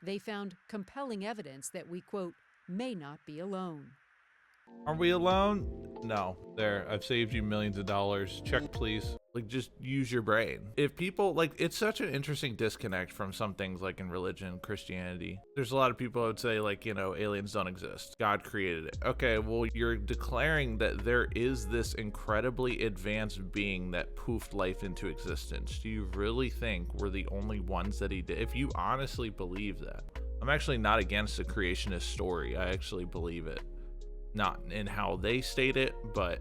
They found compelling evidence that we, quote, may not be alone. Are we alone? No. There, I've saved you millions of dollars. Check, please. Like, just use your brain. If people, like, it's such an interesting disconnect from some things like in religion, Christianity. There's a lot of people who would say, like, aliens don't exist. God created it. Okay, well, you're declaring that there is this incredibly advanced being that poofed life into existence. Do you really think we're the only ones that he did? If you honestly believe that, I'm actually not against the creationist story. I actually believe it. Not in how they state it, but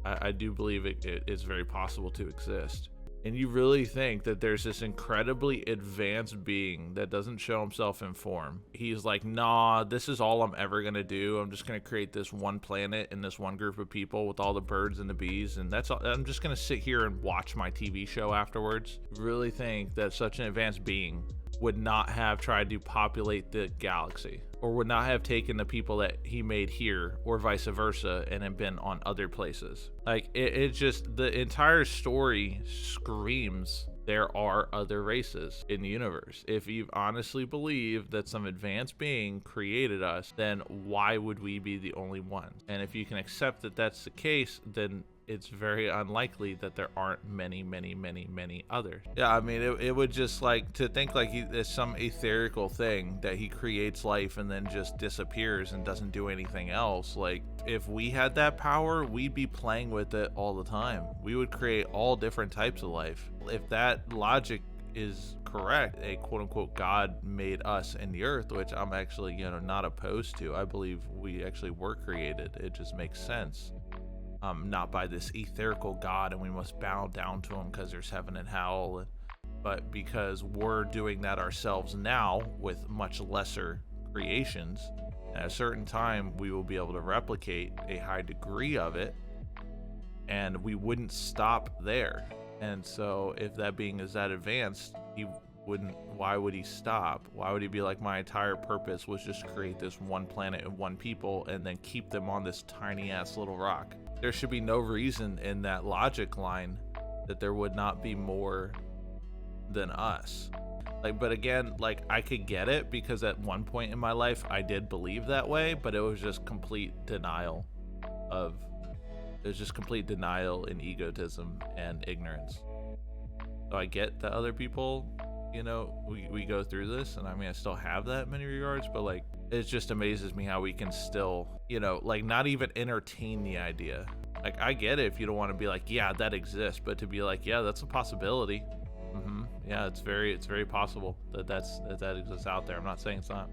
I do believe it is very possible to exist. And you really think that there's this incredibly advanced being that doesn't show himself in form. He's like, nah, this is all I'm ever gonna do. I'm just gonna create this one planet and this one group of people with all the birds and the bees, and that's all. I'm just gonna sit here and watch my TV show afterwards. Really think that such an advanced being would not have tried to populate the galaxy, or would not have taken the people that he made here, or vice versa, and have been on other places. Like, it just, the entire story screams there are other races in the universe. If you honestly believe that some advanced being created us, then why would we be the only ones? And if you can accept that that's the case, then it's very unlikely that there aren't many others. Yeah, I mean, it would just, like, to think like it's some etherical thing that he creates life and then just disappears and doesn't do anything else. Like, if we had that power, we'd be playing with it all the time. We would create all different types of life. If that logic is correct, a quote-unquote God made us and the earth, which I'm actually, not opposed to. I believe we actually were created. It just makes sense. Not by this etherical God and we must bow down to him because there's heaven and hell, but because we're doing that ourselves now with much lesser creations. At a certain time, we will be able to replicate a high degree of it, and we wouldn't stop there. And so if that being is that advanced, why would he stop? Why would he be like, my entire purpose was just create this one planet and one people and then keep them on this tiny ass little rock? There should be no reason in that logic line that there would not be more than us. Like, but again, like, I could get it because at one point in my life I did believe that way, but it was just complete denial and egotism and ignorance. So I get that other people, we go through this, and I mean, I still have that in many regards, but like, it just amazes me how we can still, like, not even entertain the idea. Like, I get it if you don't want to be like, yeah, that exists, but to be like, yeah, that's a possibility. Yeah, it's very possible that exists out there. I'm not saying it's not.